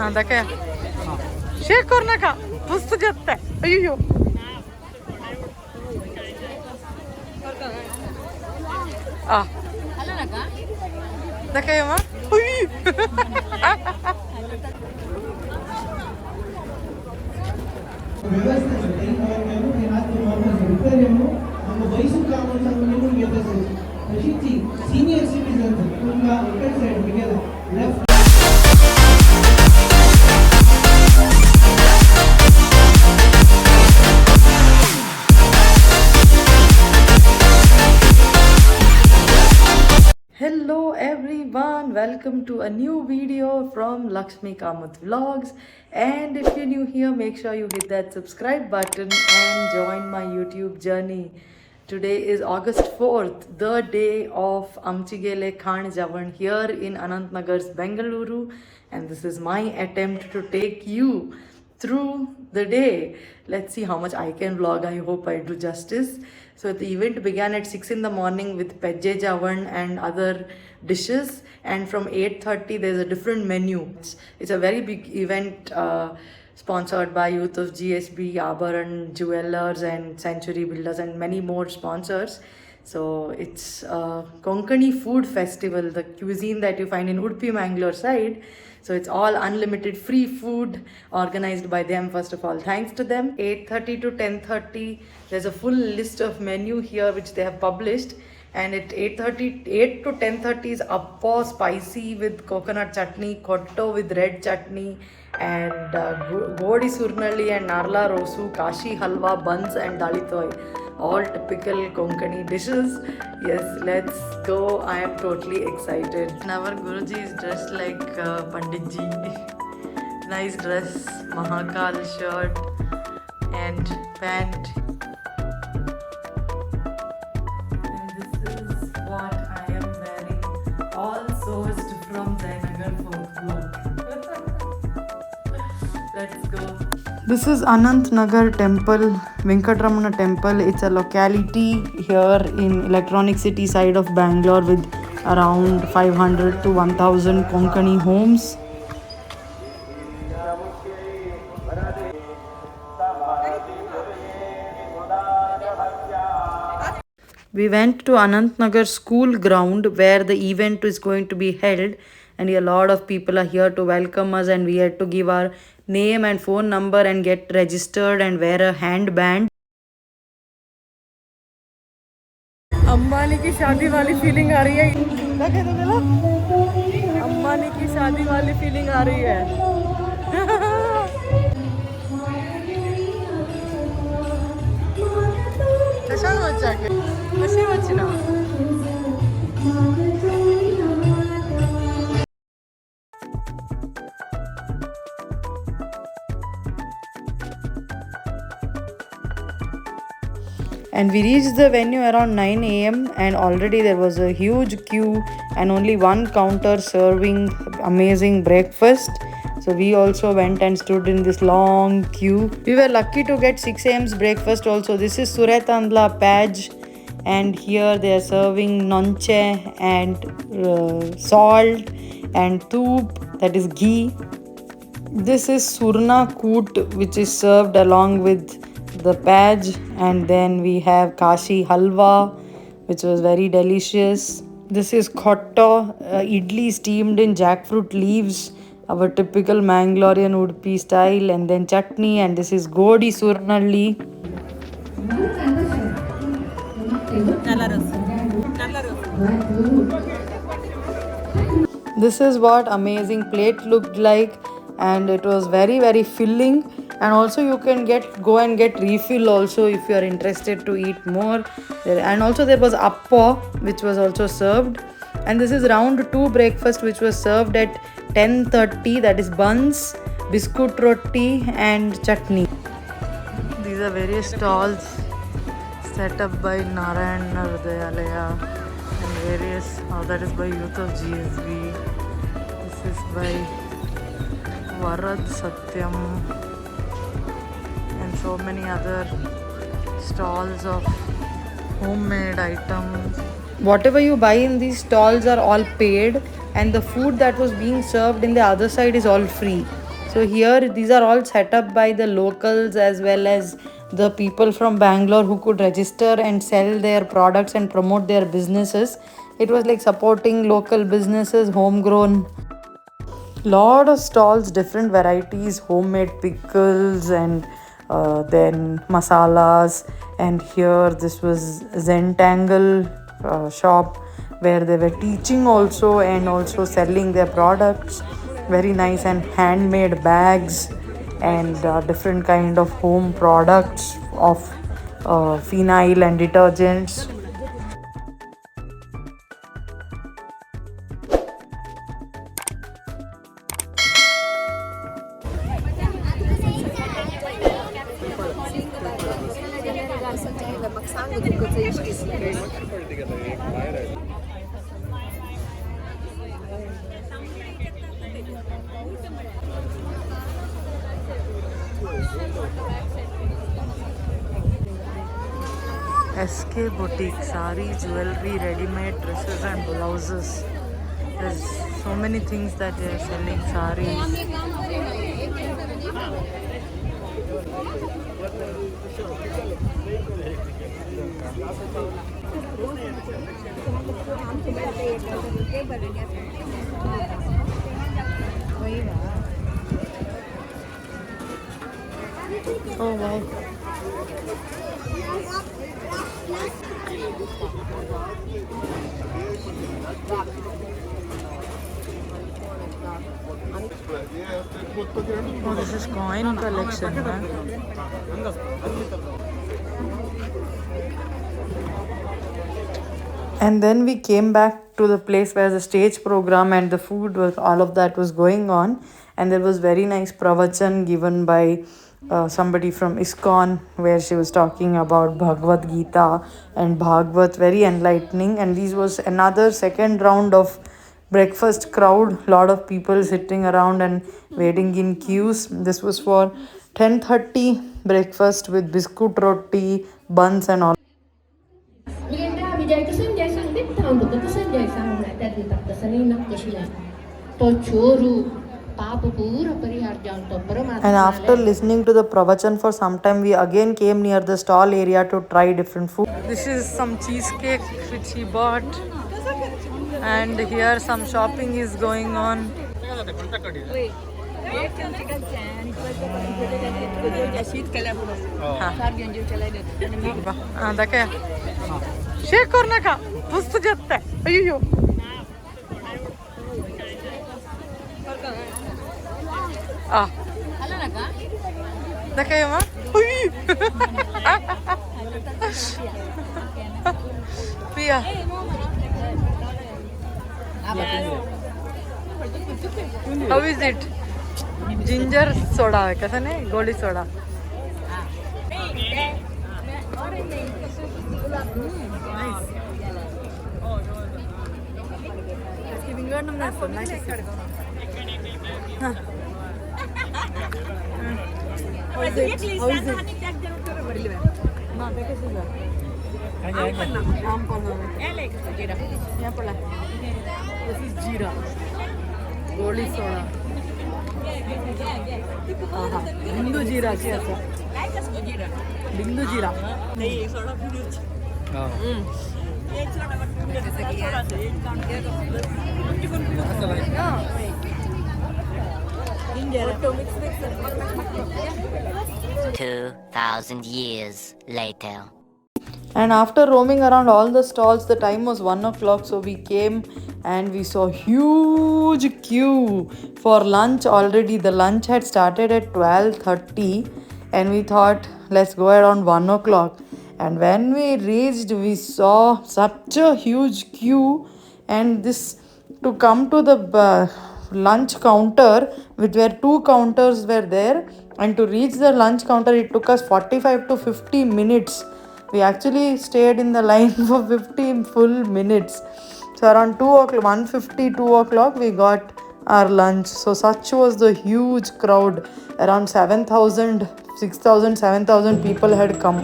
ಅದಕ್ಕೆ ಶೇಕ್ ಕೊರ್ನಕ ಪುಸ್ತು ಜೊತೆ ಅಯ್ಯೋ ಅದಕ್ಕೆ ಅಮ್ಮ senior citizens from the right side together left. Hello everyone, welcome to a new video from Lakshmi Kamath Vlogs. And if you're new here, make sure you hit that subscribe button and join my YouTube journey. Today is August 4th, the day of Amchigele Khan Javan here in Anantnagar's Bengaluru, and this is my attempt to take you through the day. Let's see how much I can vlog. I hope I do justice. So the event began at 6 in the morning with Pejje Javan and other dishes, and from 8:30 there's a different menu. It's a very big event sponsored by Youth of GSB, Abaran Jewelers and Century Builders and many more sponsors. So it's a Konkani food festival, the cuisine that you find in Udupi Mangalore side. So it's all unlimited free food organized by them. First of all, thanks to them. 8:30 to 10:30, there's a full list of menu here which they have published. And at 8 to 10:30 is appo spicy with coconut chutney, kotto with red chutney, and godi surnalli and narla rosu, kashi halwa, buns and dalitoi. All typical Konkani dishes. Yes, let's go. I am totally excited. And our Guruji is dressed like Panditji. Nice dress, Mahakal shirt and pant. And this is what I am wearing. All sourced from Zainagar 4th block. Let's go. This is Anantnagar Temple, Venkatramana Temple. It's a locality here in Electronic City side of Bangalore with around 500 to 1000 Konkani homes. We went to Anantnagar school ground where the event is going to be held, and a lot of people are here to welcome us, and we had to give our name and phone number and get registered and wear a handband. Ambani की शादी वाली feeling आ रही है. अंबानी की शादी वाली feeling आ रही है. कशाला వచ్చాకే कशी వచ్చినా And we reached the venue around 9 a.m. and already there was a huge queue and only one counter serving amazing breakfast. So we also went and stood in this long queue. We were lucky to get 6 a.m.'s breakfast also. This is Suretandla Paj, and here they are serving nonche and salt and toop, that is ghee. This is Surna Koot, which is served along with the paj, and then we have kashi halwa, which was very delicious. This is khotto, idli steamed in jackfruit leaves, our typical Mangalorean Udupi style, and then chutney, and this is godi surnalli. This is what amazing plate looked like, and it was very very filling, and also you can go and get refill also if you are interested to eat more. And also there was appo which was also served, and this is round 2 breakfast which was served at 10:30, that is buns, biscuit roti and chutney. These are various stalls set up by Narayana Hridayalaya and various, that is by Youth of GSB. This is by Varad Satyam and so many other stalls of homemade items. Whatever you buy in these stalls are all paid, and the food that was being served in the other side is all free. So here these are all set up by the locals as well as the people from Bangalore who could register and sell their products and promote their businesses. It was like supporting local businesses, homegrown. Lot of stalls, different varieties, homemade pickles and then masalas. And here this was Zentangle shop where they were teaching also and also selling their products. Very nice, and handmade bags and different kind of home products of phenyl and detergents. SK Boutique, sari, jewelry, ready-made dresses and blouses. There's so many things that they are selling, saris. Oh wow. Oh, this is coin collection, huh? And then we came back to the place where the stage program and the food was, all of that was going on. And there was very nice pravachan given by somebody from ISKCON, where she was talking about Bhagavad Gita and Bhagavad, very enlightening. And this was another second round of breakfast crowd, lot of people sitting around and waiting in queues. This was for 10:30 breakfast with biscuit roti, buns and all. And after listening to the pravachan for some time, we again came near the stall area to try different food. This is some cheesecake which he bought, and here some shopping is going on. Shake corner ka, pustu jatta. Ayyo. Ah. Dakaya ma? Pia. How is it? Ginger soda है कैसा नहीं? गोली soda. Nice. How is it? How is it? This is jeera. Goli soda. Bindu jeera अच्छा. Bindu jeera. नहीं soda फिर. एक soda but 2,000 years later. And after roaming around all the stalls, the time was 1 o'clock, so we came and we saw huge queue for lunch already. The lunch had started at 12:30 and we thought let's go around 1 o'clock. And when we reached, we saw such a huge queue, and this to come to the lunch counter, which were two counters were there, and to reach the lunch counter it took us 45 to 50 minutes. We actually stayed in the line for 50 full minutes. So around 2 o'clock, 1:50, 2 o'clock, we got our lunch. So such was the huge crowd. Around 7,000, 6,000, 7,000 people had come.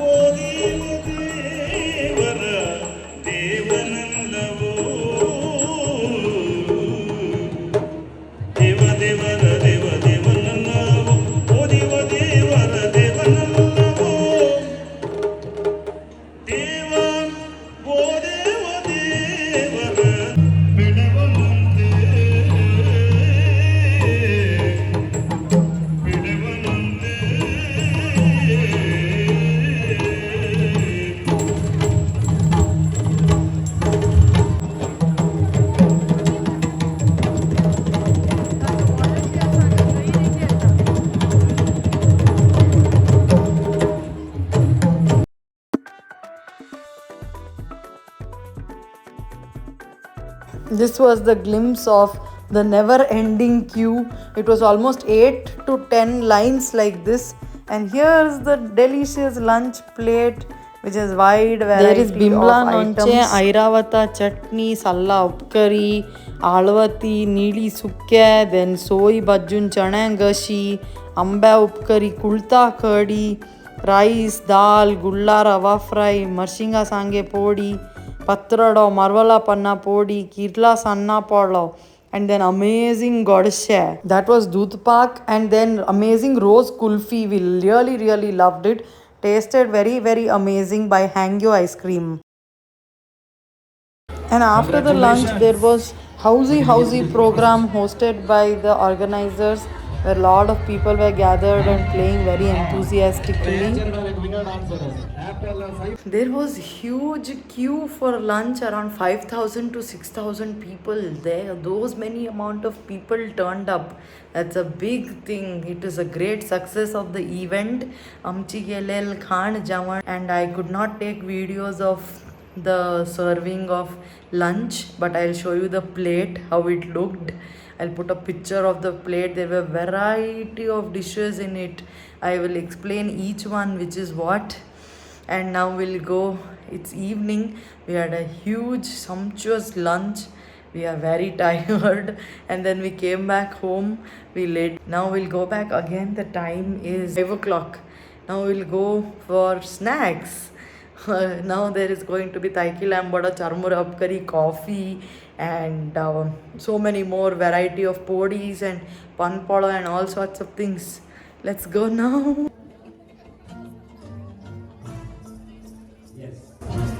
This was the glimpse of the never ending queue. It was almost 8 to 10 lines like this. And here's the delicious lunch plate, which is wide variety. There is Bimla nonche, Airavata chutney, Salla upkari, Alvati neeli sukke, then soy bajjun chanangashi, amba upkari, kulta curdy, rice, dal, gulla rava fry, marshinga sange podi, patrado, marvala panna podi, kirla sanna polo, and then amazing godshare. That was Dudh Pak, and then amazing rose kulfi. We really loved it. Tasted very amazing by Hangyo ice cream. And after the lunch, there was housey program hosted by the organizers, where a lot of people were gathered and playing very enthusiastically. There was huge queue for lunch, around 5,000 to 6,000 people there. Those many amount of people turned up. That's a big thing. It is a great success of the event. Amchigelel Khan Jawan, and I could not take videos of the serving of lunch, but I'll show you the plate, how it looked. I'll put a picture of the plate. There were variety of dishes in it. I will explain each one which is what. And now we'll go. It's evening. We had a huge sumptuous lunch. We are very tired, and then we came back home. We late. Now we'll go back again. The time is 5 o'clock. Now we'll go for snacks. Now there is going to be taiki lambada, charmura upkari, coffee, and so many more variety of podis and panpala and all sorts of things. Let's go now.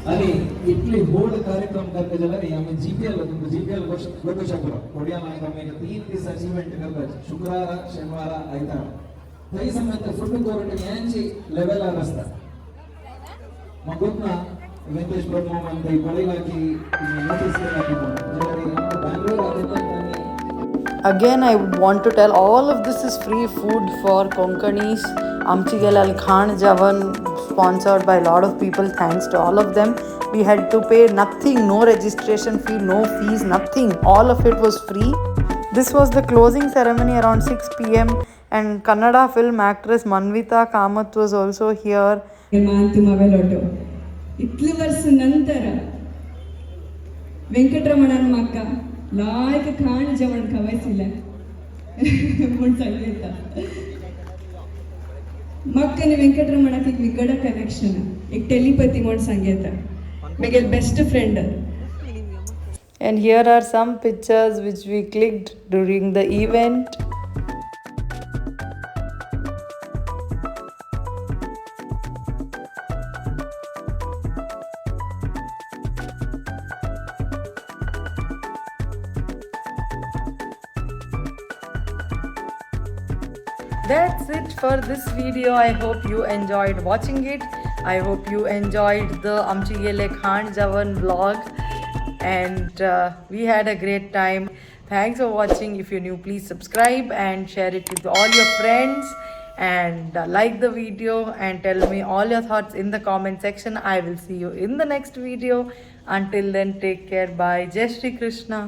आणि इतली होड कार्यक्रम करते जाल्यार आमी GPL gotu शकलो कोडिया नायक आमी 3 दिसाची event करतात शुक्रार शनिवार आयतार थंय समेत फुड कोर्ट यांची लेवलार आसता म्हाका गोतना वेंकटेश प्रभू म्हणटा पळयला की नोटीस केला की जाल्यार आमकां बँगलोर आयतार Again, I want to tell all of this is free food for Konkanis. Amchigelal Khan Jawan, sponsored by a lot of people. Thanks to all of them. We had to pay nothing, no registration fee, no fees, nothing. All of it was free. This was the closing ceremony around 6 p.m. and Kannada film actress Manvita Kamath was also here. इतले वर्ष नंतर वेंकटरमणान म्हाका लायक खाण जेवण खावायसिलें म्हूण सांगिता म्हाका आनी वेंकटरमणाक एक विगड कनेक्शन एक टेलिपॅथी म्हूण सांगिता म्हगे best friend. And here are some pictures which we clicked during the event. That's it for this video. I hope you enjoyed watching it. I hope you enjoyed the Amchigele Khan Jawan vlog, and we had a great time. Thanks for watching. If you're new, please subscribe and share it with all your friends, and like the video and tell me all your thoughts in the comment section. I will see you in the next video. Until then, take care. Bye. Jai Shri Krishna.